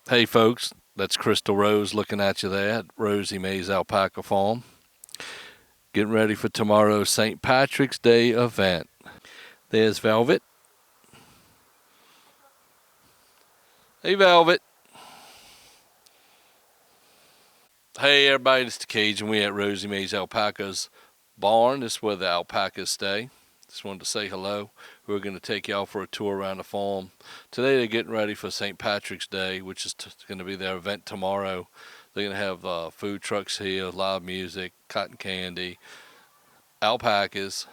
Hey folks, that's Crystal Rose looking at you there at Rosie Mae's Alpaca Farm. Getting ready for tomorrow's St. Patrick's Day event. There's Velvet. Hey Velvet. Hey everybody, it's the Cajun. We at Rosie Mae's Alpaca's barn. This is where the alpacas stay. Just wanted to say hello. We're going to take y'all for a tour around the farm. Today they're getting ready for St. Patrick's Day, which is going to be their event tomorrow. They're going to have food trucks here, live music, cotton candy, alpacas,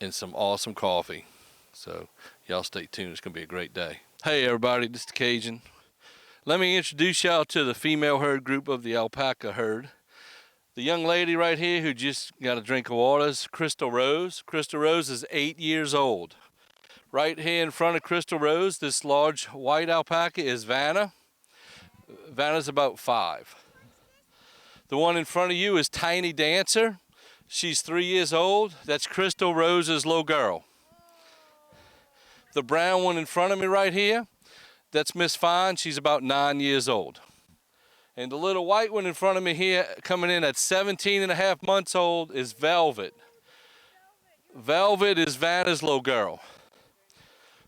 and some awesome coffee. So y'all stay tuned. It's going to be a great day. Hey everybody, this is the Cajun. Let me introduce y'all to the female herd group of the alpaca herd. The young lady right here who just got a drink of water is Crystal Rose. Crystal Rose is 8 years old. Right here in front of Crystal Rose, this large white alpaca is Vanna. Vanna's about 5. The one in front of you is Tiny Dancer. She's 3 years old. That's Crystal Rose's little girl. The brown one in front of me right here, that's Miss Fine. She's about 9 years old. And the little white one in front of me here, coming in at 17 and a half months old, is Velvet. Velvet is Vanna's little girl.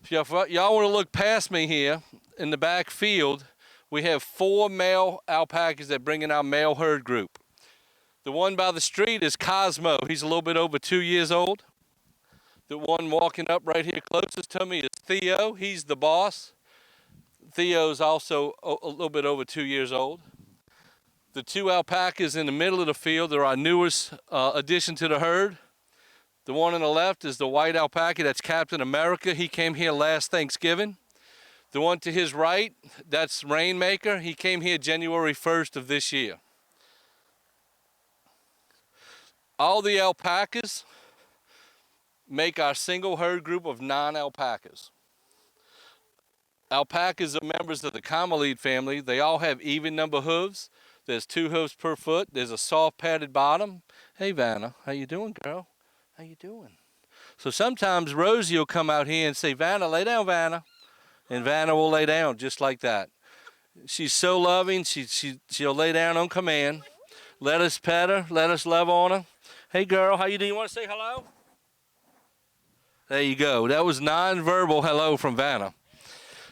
If y'all want to look past me here in the back field, we have 4 male alpacas that bring in our male herd group. The one by the street is Cosmo. He's a little bit over 2 years old. The one walking up right here closest to me is Theo. He's the boss. Theo's also a little bit over 2 years old. The 2 alpacas in the middle of the field are our newest addition to the herd. The one on the left is the white alpaca. That's Captain America. He came here last Thanksgiving. The one to his right, that's Rainmaker. He came here January 1st of this year. All the alpacas make our single herd group of 9 alpacas. Alpacas are members of the camelid family. They all have even number hooves. There's 2 hooves per foot. There's a soft padded bottom. Hey Vanna, how you doing, girl? How you doing? So sometimes Rosie will come out here and say, Vanna, lay down, Vanna. And Vanna will lay down just like that. She's so loving. She'll lay down on command. Let us pet her. Let us love on her. Hey girl, how you doing? You want to say hello? There you go. That was non-verbal hello from Vanna.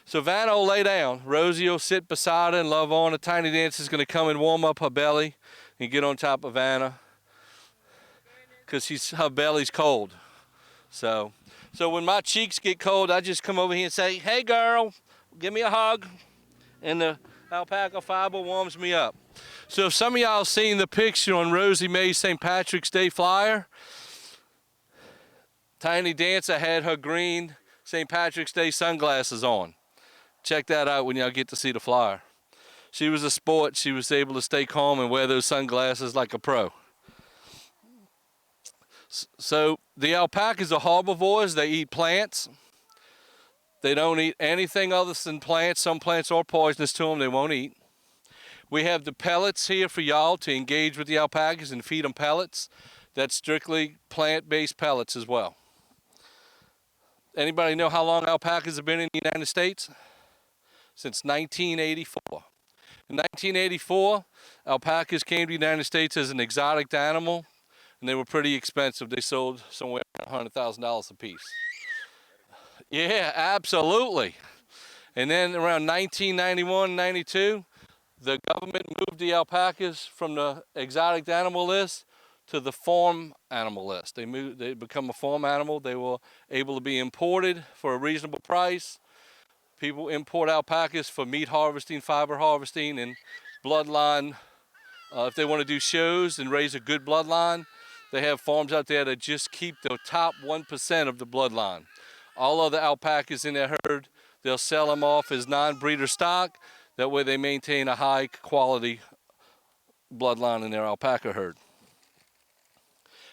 So Vanna will lay down. Rosie will sit beside her and love on her. Tiny Dancer's going to come and warm up her belly and get on top of Vanna because her belly's cold. So when my cheeks get cold, I just come over here and say, hey girl, give me a hug. And the alpaca fiber warms me up. So if some of y'all seen the picture on Rosie Mae's St. Patrick's Day flyer, Tiny Dancer had her green St. Patrick's Day sunglasses on. Check that out when y'all get to see the flyer. She was a sport. She was able to stay calm and wear those sunglasses like a pro. So the alpacas are herbivores. They eat plants. They don't eat anything other than plants. Some plants are poisonous to them. They won't eat. We have the pellets here for y'all to engage with the alpacas and feed them pellets. That's strictly plant-based pellets as well. Anybody know how long alpacas have been in the United States? Since 1984. In 1984, alpacas came to the United States as an exotic animal, and they were pretty expensive. They sold somewhere around $100,000 a piece. Yeah, absolutely. And then around 1991, 92, the government moved the alpacas from the exotic animal list to the farm animal list. They become a farm animal. They were able to be imported for a reasonable price. People import alpacas for meat harvesting, fiber harvesting, and bloodline. If they want to do shows and raise a good bloodline, they have farms out there that just keep the top 1% of the bloodline. All other alpacas in their herd, they'll sell them off as non-breeder stock. That way they maintain a high quality bloodline in their alpaca herd.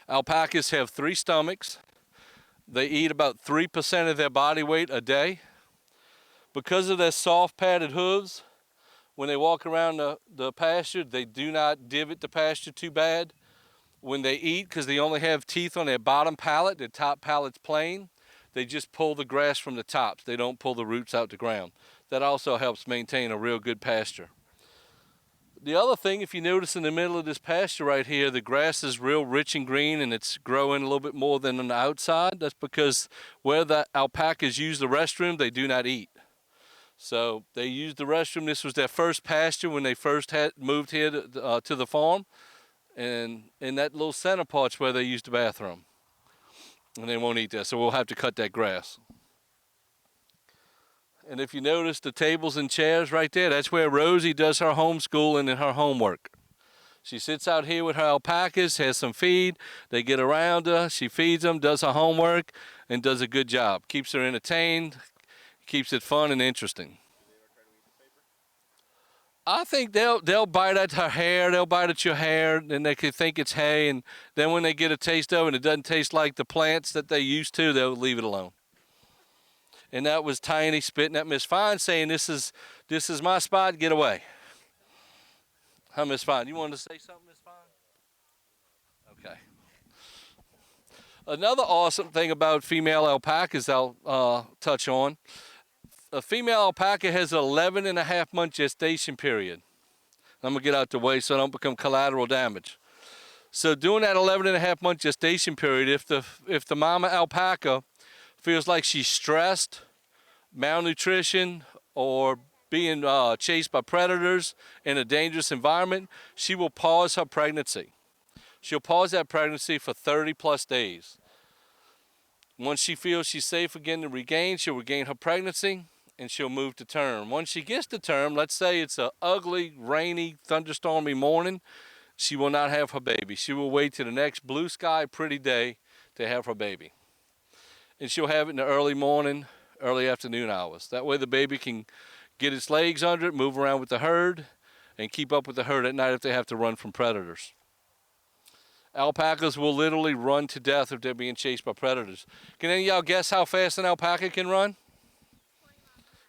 Alpacas have 3 stomachs. They eat about 3% of their body weight a day. Because of their soft padded hooves, when they walk around the pasture, they do not divot the pasture too bad. When they eat, because they only have teeth on their bottom palate, their top palate's plain, they just pull the grass from the tops. They don't pull the roots out the ground. That also helps maintain a real good pasture. The other thing, if you notice in the middle of this pasture right here, the grass is real rich and green and it's growing a little bit more than on the outside. That's because where the alpacas use the restroom, they do not eat. So they used the restroom. This was their first pasture when they first moved here to the farm. And in that little center part's where they used the bathroom. And they won't eat that, so we'll have to cut that grass. And if you notice the tables and chairs right there, that's where Rosie does her homeschooling and her homework. She sits out here with her alpacas, has some feed. They get around her. She feeds them, does her homework, and does a good job. Keeps her entertained, keeps it fun and interesting. I think they'll bite at her hair, they'll bite at your hair, and they could think it's hay, and then when they get a taste of it and it doesn't taste like the plants that they used to, they'll leave it alone. And that was Tiny spitting at Miss Fine saying, this is my spot, get away. Huh, Miss Fine? You wanted to say something, Miss Fine? Okay. Another awesome thing about female alpacas I'll touch on. A female alpaca has an 11.5-month gestation period. I'm going to get out the way so I don't become collateral damage. So during that 11.5-month gestation period, if the mama alpaca feels like she's stressed, malnutrition, or being chased by predators in a dangerous environment, she will pause her pregnancy. She'll pause that pregnancy for 30 plus days. Once she feels she's safe again to regain, she'll regain her pregnancy and she'll move to term. Once she gets to term, let's say it's an ugly, rainy, thunderstormy morning, she will not have her baby. She will wait till the next blue sky, pretty day to have her baby. And she'll have it in the early morning, early afternoon hours. That way the baby can get its legs under it, move around with the herd, and keep up with the herd at night if they have to run from predators. Alpacas will literally run to death if they're being chased by predators. Can any of y'all guess how fast an alpaca can run?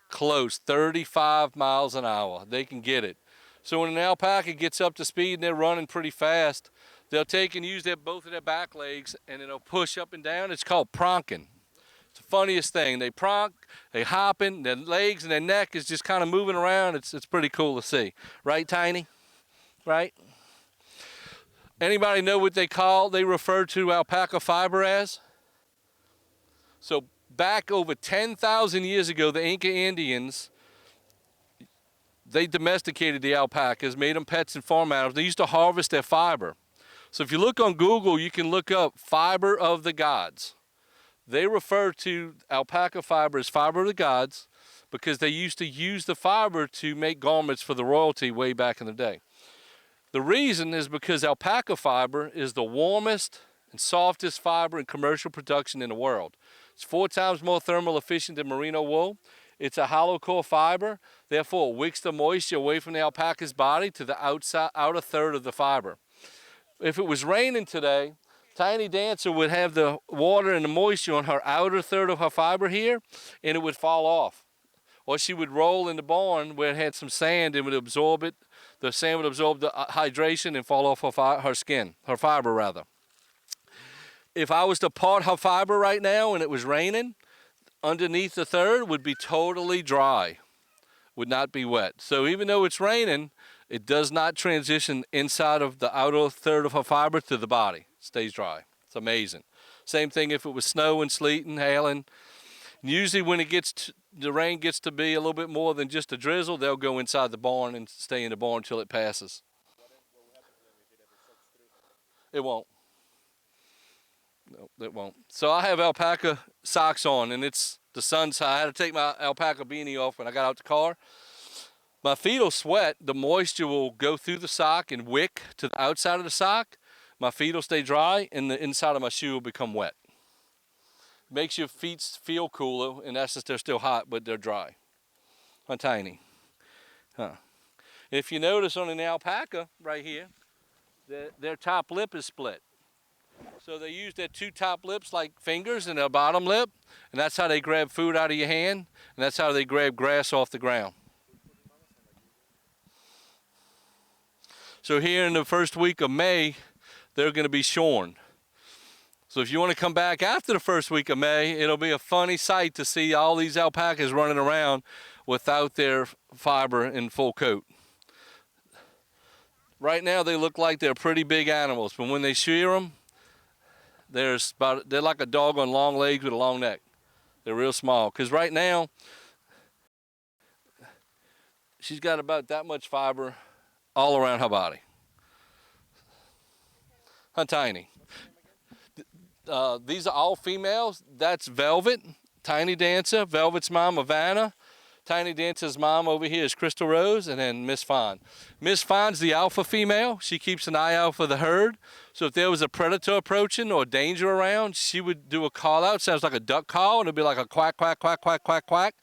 Close, 35 miles an hour. They can get it. So when an alpaca gets up to speed and they're running pretty fast, they'll take and use both of their back legs and it'll push up and down. It's called pronking. It's the funniest thing. They pronk, they hopping, their legs and their neck is just kind of moving around. It's pretty cool to see. Right, Tiny? Right? Anybody know what they refer to alpaca fiber as? So back over 10,000 years ago, the Inca Indians, they domesticated the alpacas, made them pets and farm animals. They used to harvest their fiber. So if you look on Google, you can look up fiber of the gods. They refer to alpaca fiber as fiber of the gods because they used to use the fiber to make garments for the royalty way back in the day. The reason is because alpaca fiber is the warmest and softest fiber in commercial production in the world. It's 4 times more thermal efficient than merino wool. It's a hollow core fiber, therefore it wicks the moisture away from the alpaca's body to the outer third of the fiber. If it was raining today, Tiny Dancer would have the water and the moisture on her outer third of her fiber here, and it would fall off. Or she would roll in the barn where it had some sand and would absorb it. The sand would absorb the hydration and fall off her skin, her fiber rather. If I was to part her fiber right now and it was raining, underneath the third would be totally dry, would not be wet. So even though it's raining, it does not transition inside of the outer third of her fiber to the body. It stays dry. It's amazing. Same thing if it was snow and sleet and hailing. Usually when the rain gets to be a little bit more than just a drizzle, they'll go inside the barn and stay in the barn until it passes. It won't. No, it won't. So I have alpaca socks on, and it's the sun's high. I had to take my alpaca beanie off when I got out the car. My feet will sweat. The moisture will go through the sock and wick to the outside of the sock. My feet will stay dry, and the inside of my shoe will become wet. Makes your feet feel cooler. In essence, they're still hot, but they're dry. Huh, Tiny? Huh. If you notice on an alpaca right here, their top lip is split. So they use their 2 top lips like fingers and their bottom lip, and that's how they grab food out of your hand, and that's how they grab grass off the ground. So here in the first week of May, they're going to be shorn. So if you want to come back after the first week of May, it'll be a funny sight to see all these alpacas running around without their fiber in full coat. Right now they look like they're pretty big animals, but when they shear them, they're like a dog on long legs with a long neck. They're real small, because right now she's got about that much fiber all around her body. How tiny. These are all females. That's Velvet, Tiny Dancer, Velvet's mom, Havana. Tiny Dancer's mom over here is Crystal Rose, and then Miss Fawn. Miss Fawn's the alpha female. She keeps an eye out for the herd. So if there was a predator approaching or danger around, she would do a call out. Sounds like a duck call, and it'd be like a quack, quack, quack, quack, quack, quack.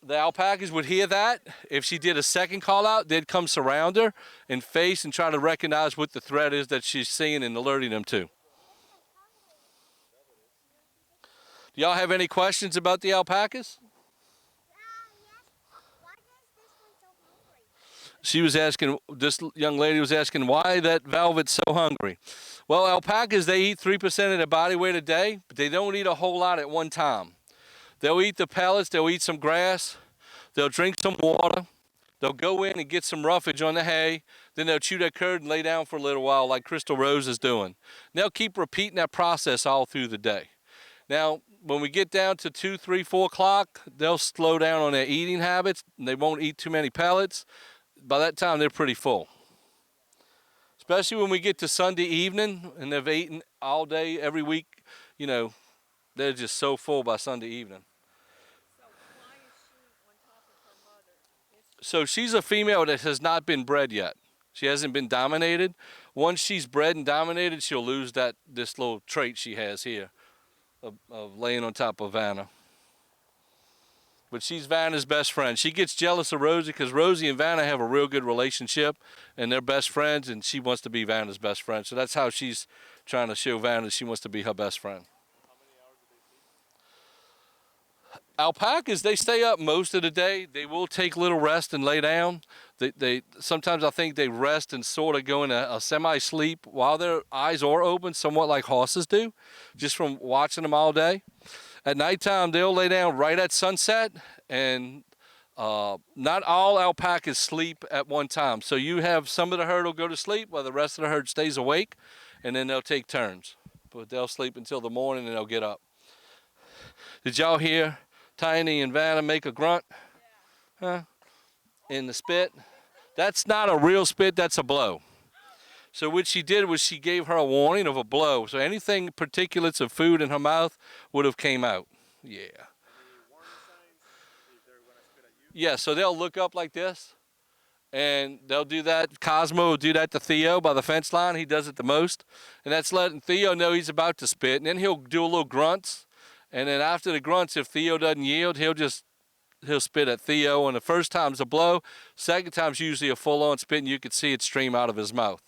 The alpacas would hear that. If she did a second call out, they'd come surround her and face and try to recognize what the threat is that she's seeing and alerting them to. Do y'all have any questions about the alpacas? She was asking, this young lady was asking why that Velvet's so hungry. Well, alpacas, they eat 3% of their body weight a day, but they don't eat a whole lot at one time. They'll eat the pellets, they'll eat some grass, they'll drink some water, they'll go in and get some roughage on the hay, then they'll chew their curd and lay down for a little while like Crystal Rose is doing. And they'll keep repeating that process all through the day. Now, when we get down to 2, 3, 4 o'clock, they'll slow down on their eating habits, and they won't eat too many pellets. By that time, they're pretty full. Especially when we get to Sunday evening, and they've eaten all day, every week, you know, they're just so full by Sunday evening. So why is she on top of her mother? So she's a female that has not been bred yet. She hasn't been dominated. Once she's bred and dominated, she'll lose this little trait she has here of laying on top of Vanna. But she's Vanna's best friend. She gets jealous of Rosie because Rosie and Vanna have a real good relationship, and they're best friends, and she wants to be Vanna's best friend. So that's how she's trying to show Vanna she wants to be her best friend. How many hours do they sleep? Alpacas, they stay up most of the day. They will take little rest and lay down. They sometimes I think they rest and sort of go in a semi-sleep while their eyes are open, somewhat like horses do, just from watching them all day. At nighttime, they'll lay down right at sunset, and not all alpacas sleep at one time. So you have some of the herd will go to sleep while the rest of the herd stays awake, and then they'll take turns. But they'll sleep until the morning, and they'll get up. Did y'all hear Tiny and Vanna make a grunt? Yeah. Huh? In the spit? That's not a real spit, that's a blow. So what she did was she gave her a warning of a blow. So anything particulates of food in her mouth would have came out. Yeah. Any warning signs if they're going to spit at you? Yeah, so they'll look up like this, and they'll do that. Cosmo will do that to Theo by the fence line. He does it the most. And that's letting Theo know he's about to spit. And then he'll do a little grunts. And then after the grunts, if Theo doesn't yield, he'll spit at Theo. And the first time's a blow. Second time's usually a full-on spit, and you can see it stream out of his mouth.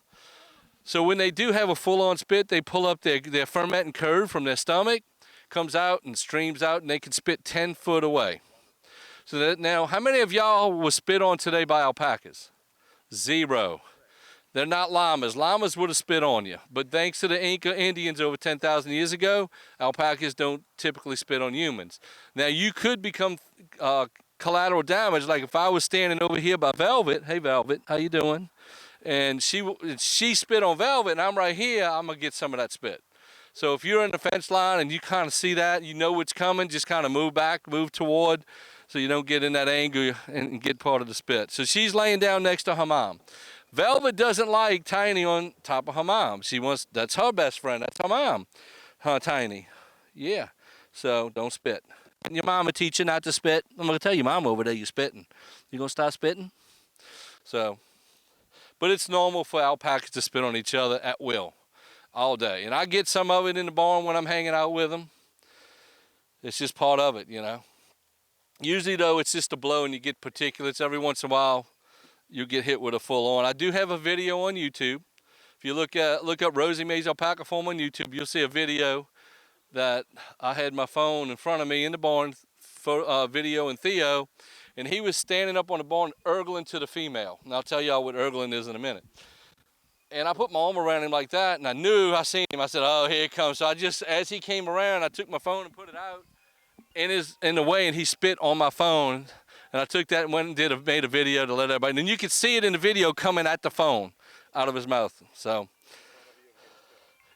So when they do have a full-on spit, they pull up their fermenting curd from their stomach, comes out and streams out, and they can spit 10 foot away. So that now, how many of y'all was spit on today by alpacas? 0. They're not llamas. Llamas would have spit on you. But thanks to the Inca Indians over 10,000 years ago, alpacas don't typically spit on humans. Now, you could become collateral damage. Like if I was standing over here by Velvet. Hey, Velvet, how you doing? And she spit on Velvet, and I'm right here, I'm going to get some of that spit. So if you're in the fence line and you kind of see that, you know what's coming, just kind of move back, move toward, so you don't get in that angle and get part of the spit. So she's laying down next to her mom. Velvet doesn't like Tiny on top of her mom. That's her best friend, that's her mom, Tiny. Yeah, so don't spit. And your mama teach you not to spit. I'm going to tell your mom over there you're spitting. You going to stop spitting? So... But it's normal for alpacas to spit on each other at will all day. And I get some of it in the barn when I'm hanging out with them. It's just part of it, you know. Usually, though, it's just a blow and you get particulates. Every once in a while, you get hit with a full-on. I do have a video on YouTube. If you look up Rosie Mae's Alpaca Farm on YouTube, you'll see a video that I had my phone in front of me in the barn, video and Theo. And he was standing up on the barn, urgling to the female. And I'll tell y'all what urgling is in a minute. And I put my arm around him like that, and I seen him. I said, oh, here it comes. So I just, as he came around, I took my phone and put it out in the way, and he spit on my phone. And I took that and went and made a video to let everybody. And then you could see it in the video coming at the phone out of his mouth. So,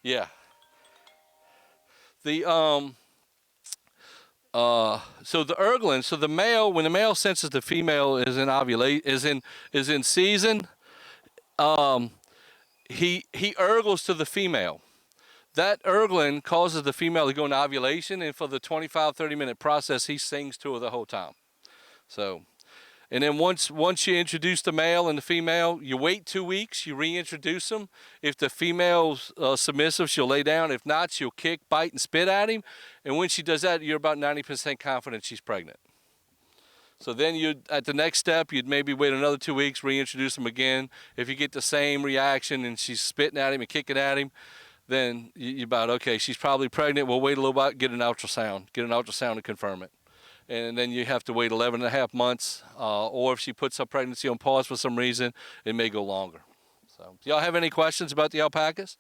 yeah. The so the erglin, so the male, when the male senses the female is in is in season, he ergles to the female. That erglin causes the female to go into ovulation, and for the 25-30-minute process, he sings to her the whole time. So, and then once you introduce the male and the female, you wait 2 weeks, you reintroduce them. If the female's submissive, she'll lay down. If not, she'll kick, bite, and spit at him. And when she does that, you're about 90% confident she's pregnant. So then at the next step, you'd maybe wait another 2 weeks, reintroduce them again. If you get the same reaction and she's spitting at him and kicking at him, then you're about, okay, she's probably pregnant. We'll wait a little bit, get an ultrasound to confirm it. And then you have to wait 11 and a half months, or if she puts her pregnancy on pause for some reason, it may go longer. So, do y'all have any questions about the alpacas?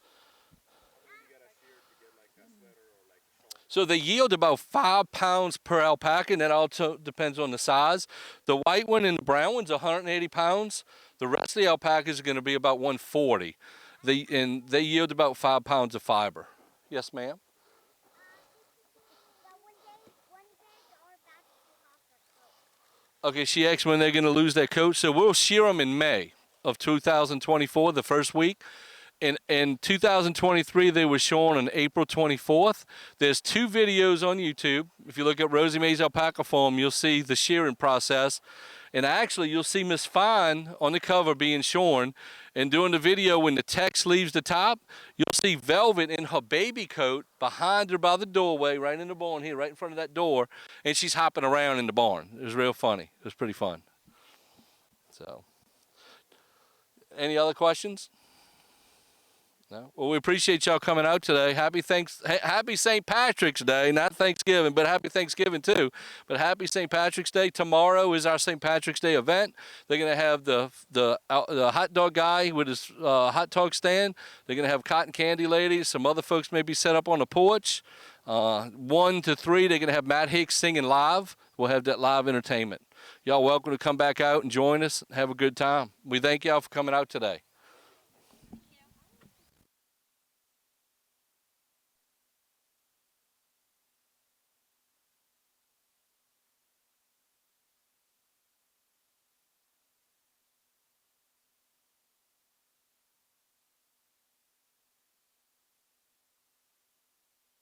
So they yield about 5 pounds per alpaca, and that also depends on the size. The white one and the brown one's 180 pounds. The rest of the alpacas are going to be about 140. They yield about 5 pounds of fiber. Yes, ma'am? Okay, she asked when they're going to lose their coat. So we'll shear them in May of 2024, the first week. In 2023, they were shorn on April 24th. There's 2 videos on YouTube. If you look at Rosie Mae's Alpaca Farm, you'll see the shearing process. And actually, you'll see Miss Fine on the cover being shorn. And during the video, when the text leaves the top, you'll see Velvet in her baby coat behind her by the doorway, right in the barn here, right in front of that door. And she's hopping around in the barn. It was real funny. It was pretty fun. So, any other questions? No? Well, we appreciate y'all coming out today. Happy St. Patrick's Day. Not Thanksgiving, but happy Thanksgiving too. But happy St. Patrick's Day. Tomorrow is our St. Patrick's Day event. They're going to have the hot dog guy with his hot dog stand. They're going to have cotton candy ladies. Some other folks may be set up on the porch. 1 to 3, they're going to have Matt Hicks singing live. We'll have that live entertainment. Y'all welcome to come back out and join us. Have a good time. We thank y'all for coming out today.